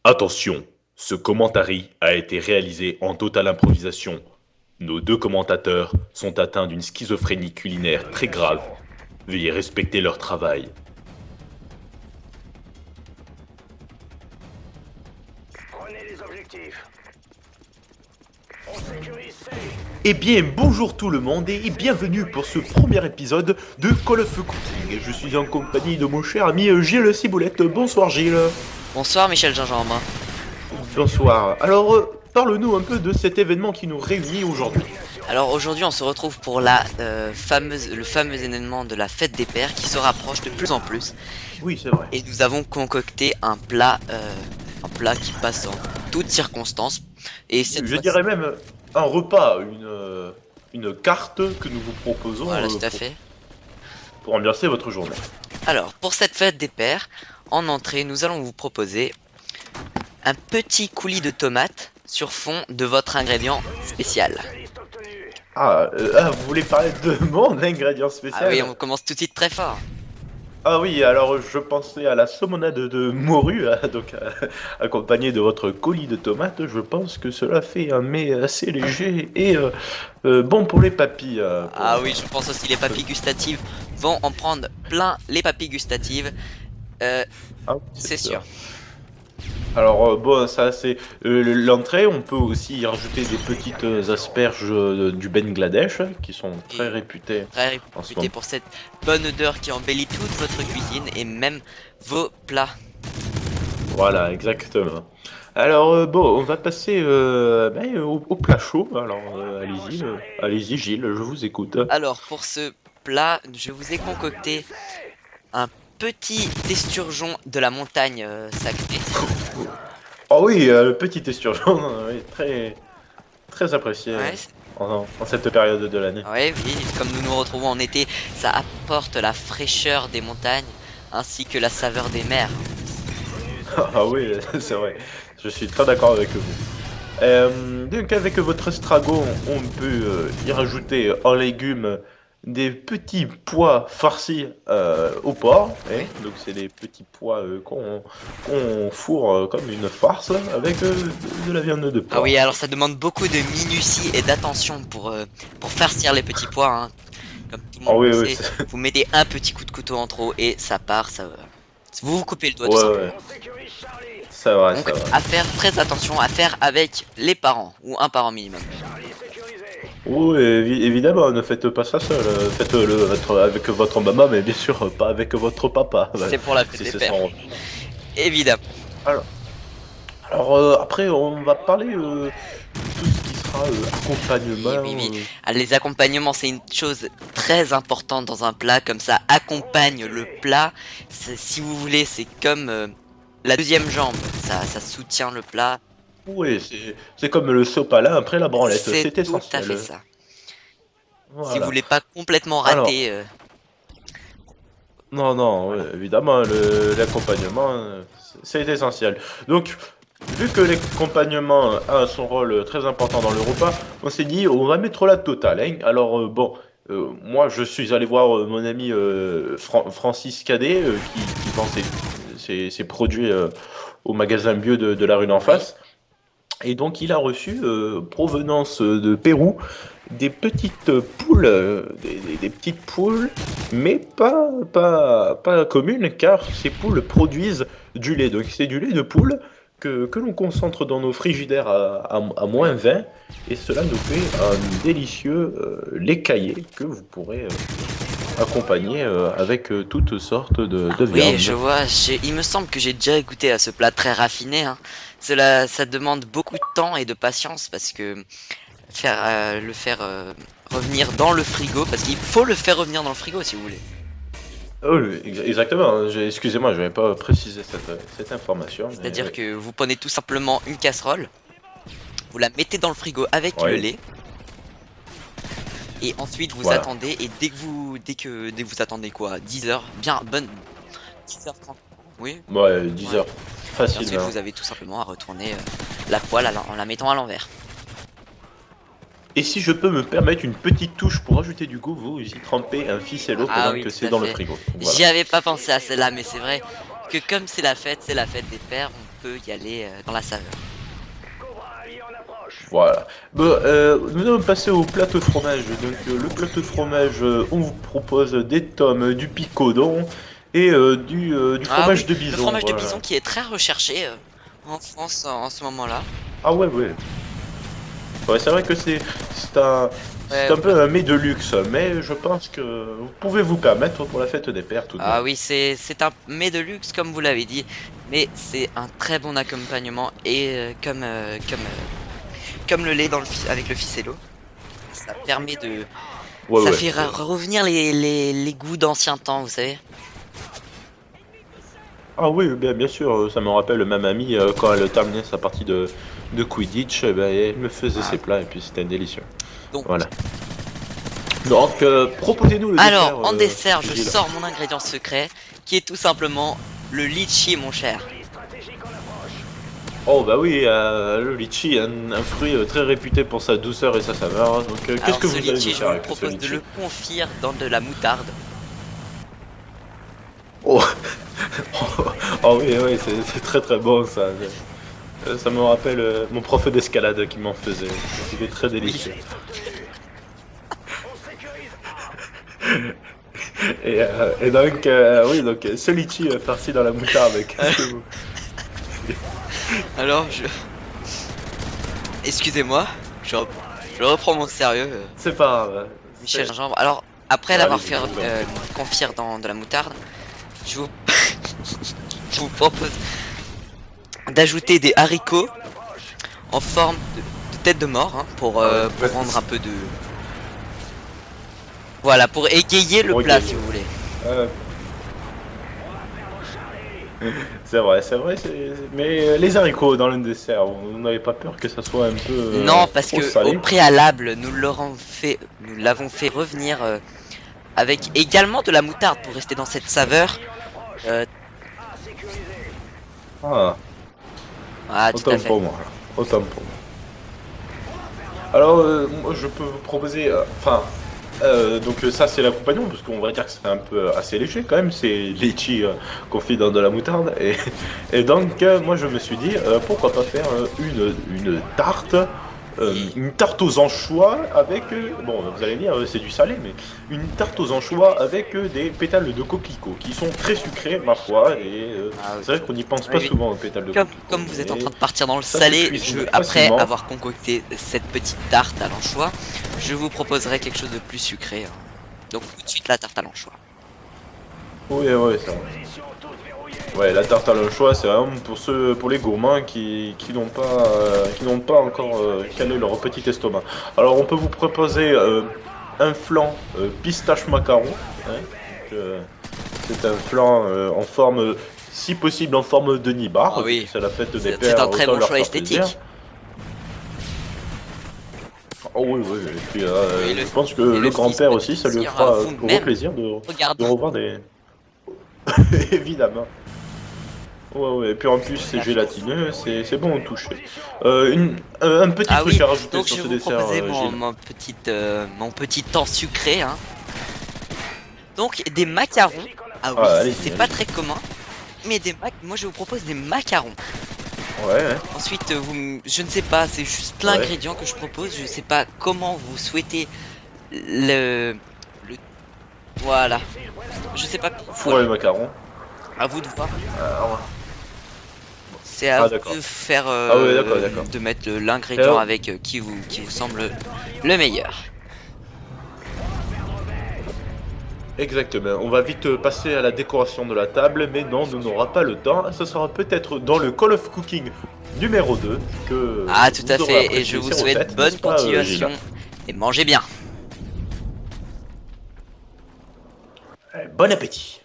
Attention, ce commentary a été réalisé en totale improvisation. Nos deux commentateurs sont atteints d'une schizophrénie culinaire très grave. Veuillez respecter leur travail. Prenez les objectifs. On sécurise C. Eh bien, bonjour tout le monde et bienvenue pour ce premier épisode de Call of Cooking. Je suis en compagnie de mon cher ami Gilles Ciboulette. Bonsoir Gilles. Bonsoir Michel Gingembre. Bonsoir. Alors, parle-nous un peu de cet événement qui nous réunit aujourd'hui. Alors aujourd'hui on se retrouve pour le fameux événement de la fête des pères qui se rapproche de plus en plus. Oui, c'est vrai. Et nous avons concocté un plat qui passe en toutes circonstances. Et cette Je fois-ci- dirais même un repas, une carte que nous vous proposons Voilà, tout à fait. pour ambiancer votre journée. Alors pour cette fête des pères, en entrée nous allons vous proposer un petit coulis de tomates sur fond de votre ingrédient spécial. Liste obtenue. Vous voulez parler de mon ingrédient spécial? Ah oui, on commence tout de suite très fort. Ah oui, alors je pensais à la saumonade de morue, accompagnée de votre colis de tomates. Je pense que cela fait un mets assez léger et bon pour les papilles. Ah oui, je pense aussi les papilles gustatives vont en prendre plein les papilles gustatives. Ah oui, C'est sûr. Alors bon, ça c'est l'entrée. On peut aussi y rajouter des petites asperges du Bangladesh qui sont très Et- réputées. Très En ce réputé moment. pour cette bonne odeur qui embellit toute votre cuisine et même vos plats. Voilà, exactement. Alors bon, on va passer au plat chaud. Alors allez-y Gilles, je vous écoute. Alors pour ce plat, je vous ai concocté un petit esturgeon de la montagne sacrée. Oh oui, le petit esturgeon, oui, très très apprécié Ouais, en cette période de l'année. ouais, oui, comme nous nous retrouvons en été, ça apporte la fraîcheur des montagnes ainsi que la saveur des mers. Ah oui, c'est vrai. Je suis très d'accord avec vous. Donc avec votre estragon, on peut y rajouter en légumes des petits pois farcis au porc. Oui. Donc c'est des petits pois qu'on fourre comme une farce avec de la viande de porc. Ah oui, alors ça demande beaucoup de minutie et d'attention pour farcir les petits pois, hein. Comme tout le Ah monde oui, le oui, sait, vous mettez un petit coup de couteau en trop et ça part, vous vous coupez le doigt tout ouais, simplement. ouais, On sécurise Charlie. c'est vrai, Donc c'est vrai. à faire très attention, à faire avec les parents, ou un parent minimum. Charlie sécurisé. Oui, évidemment, ne faites pas ça seul. Avec votre maman, mais bien sûr pas avec votre papa. C'est pour la fête Si des c'est pères, son- évidemment. Alors après, on va parler de tout ce qui sera accompagnement. Oui, oui, oui. Ah, les accompagnements, c'est une chose très importante dans un plat, comme ça accompagne le plat. Si vous voulez, c'est comme la deuxième jambe, ça soutient le plat. Oui, c'est comme le sopalin après la branlette, C'est c'est tout à essentiel. fait ça. Si vous Voilà. voulez pas complètement Alors, rater, non, non, ouais, évidemment, l'accompagnement, c'est essentiel. Donc, vu que l'accompagnement a son rôle très important dans le repas, on s'est dit, on va mettre la totale, hein. Alors, bon, moi, je suis allé voir mon ami Francis Cadet, qui vend ses produits au magasin bio de la rue d'en face. Et donc, il a reçu, provenance de Pérou, des petites poules, des petites poules, mais pas communes, car ces poules produisent du lait. Donc, c'est du lait de poule que l'on concentre dans nos frigidaires à moins 20, et cela nous fait un délicieux lait caillé que vous pourrez accompagner avec toutes sortes de viandes. oui, je vois. Il me semble que j'ai déjà goûté à ce plat très raffiné, hein. Ça demande beaucoup de temps et de patience parce que le faire revenir dans le frigo, parce qu'il faut le faire revenir dans le frigo si vous voulez. Oh, oui, exactement. Excusez-moi, je n'avais pas précisé cette information. mais C'est-à-dire oui. que vous prenez tout simplement une casserole, vous la mettez dans le frigo avec Ouais. le lait, et ensuite vous Voilà. attendez, et dès que vous attendez quoi, 10 heures, bien bonne 10h30, oui. Ouais, 10 Ouais. heures. Et ensuite Facilement. vous avez tout simplement à retourner la poêle en la mettant à l'envers. Et si je peux me permettre une petite touche pour ajouter du goût, vous y trempez un ficello Ah pendant oui, que tout c'est à dans le fait. frigo. Voilà. J'y avais pas pensé à celle-là, mais c'est vrai que comme c'est la fête des pères, peut y aller dans la saveur. Cobra allié en approche. Voilà. Bon, nous allons passer au plateau de fromage. Donc le plateau de fromage, on vous propose des tomes, du picodon et du Ah fromage oui, de bison. le fromage de voilà. bison qui est très recherché en France en ce moment-là. Ah ouais, ouais. Ouais, c'est vrai que c'est un, Ouais, c'est un peu un mets de luxe, mais je pense que vous pouvez vous permettre pour la fête des pères tout de Ah même. oui, c'est un mets de luxe comme vous l'avez dit, mais c'est un très bon accompagnement et comme le lait dans avec le ficello, ça permet de Ouais, ça ouais. fait revenir les goûts d'anciens temps, vous savez. Ah oui, bien sûr, ça me rappelle ma mamie quand elle terminait sa partie de Quidditch, eh ben, elle me faisait Ah. ses plats et puis c'était délicieux. Donc Voilà. Donc, proposez-nous le alors dessert. en dessert, je Gilles. sors mon ingrédient secret qui est tout simplement le litchi, mon cher. Colis stratégique en approche. Oh bah oui, le litchi, un fruit très réputé pour sa douceur et sa saveur. Donc, qu'est-ce Alors que ce vous allez litchi, nous je faire vous avec ce propose de litchi? le confire dans de la moutarde. Oh. Oh oui, oui, c'est très très bon ça. Ça me rappelle mon prof d'escalade qui m'en faisait. C'était très délicieux. On sécurise A. Et donc, oui, donc ce litchi farci dans la moutarde. Qu'est-ce que vous... Alors excusez-moi, je reprends mon sérieux, C'est pas grave. Michel Gingembre. Alors après Ouais, l'avoir allez-y, fait je vous en prie. confire dans de la moutarde, je vous je vous propose d'ajouter des haricots en forme de tête de mort hein, pour Ouais. rendre un peu de voilà, pour égayer le Pour plat égayer. si vous voulez. Euh, c'est vrai, mais les haricots dans le dessert, vous n'avez pas peur que ça soit un peu Non, parce trop que salé? au préalable, nous l'avons fait revenir avec également de la moutarde pour rester dans cette saveur. A sécurisé. Ah, Ah, tout à autant fait. pour moi. Autant pour moi. Alors, moi, je peux vous proposer, donc ça c'est l'accompagnement parce qu'on va dire que c'est un peu assez léger quand même, c'est litchi confit dans de la moutarde et donc moi je me suis dit pourquoi pas faire une tarte, une tarte aux anchois avec, bon vous allez dire c'est du salé mais une tarte aux anchois avec des pétales de coquelicot qui sont très sucrés ma foi et Ah, oui. c'est vrai qu'on n'y pense Oui, pas oui. souvent aux pétales de Comme, coquelicot. comme vous êtes en mais- train de partir dans le ça se salé, cuisine après facilement. avoir concocté cette petite tarte à l'anchois, je vous proposerai quelque chose de plus sucré. Hein. Donc tout de suite la tarte à l'anchois. Oui, ouais, c'est vrai. Position toute verrouillée. Ouais, la tarte à l'anchois, c'est vraiment pour les gourmands qui n'ont pas encore calé leur petit estomac. Alors, on peut vous proposer un flan pistache macaron. Hein, c'est un flan en forme, si possible, en forme de nibar. Ah oui. vu que c'est la fête des C'est pères. un très autant bon leur choix faire esthétique. plaisir. Oh oui, oui. Et puis, Et le- je pense que et le le grand-père fils aussi, ça lui plaisir à fera vous-même. gros plaisir de Regardez. revoir des... Évidemment. Ouais, ouais, et puis en plus c'est gélatineux, c'est bon au toucher. Un petit Ah truc oui, à rajouter donc sur je ce vais vous dessert, proposer Gilles. mon petit temps sucré. Hein. Donc des macarons. Ah oui, Ah, allez-y, c'est allez-y. pas très commun. Mais moi je vous propose des macarons. Ouais, ouais. Ensuite, je ne sais pas, c'est juste l'ingrédient que je propose. Je sais pas comment vous souhaitez voilà. Je sais pas. Four les macarons. À vous de voir. Alors, C'est à vous d'accord. de faire. Ah ouais, d'accord. De mettre l'ingrédient Et avec qui vous semble le meilleur. exactement, on va vite passer à la décoration de la table, mais non, nous n'aura pas le temps. Ça sera peut-être dans le Call of Cooking numéro 2 que Ah, tout vous à aurez fait. Et apprécié je vous ces souhaite recettes, bonne n'est-ce pas, continuation. Gilles Et mangez bien. Bon appétit.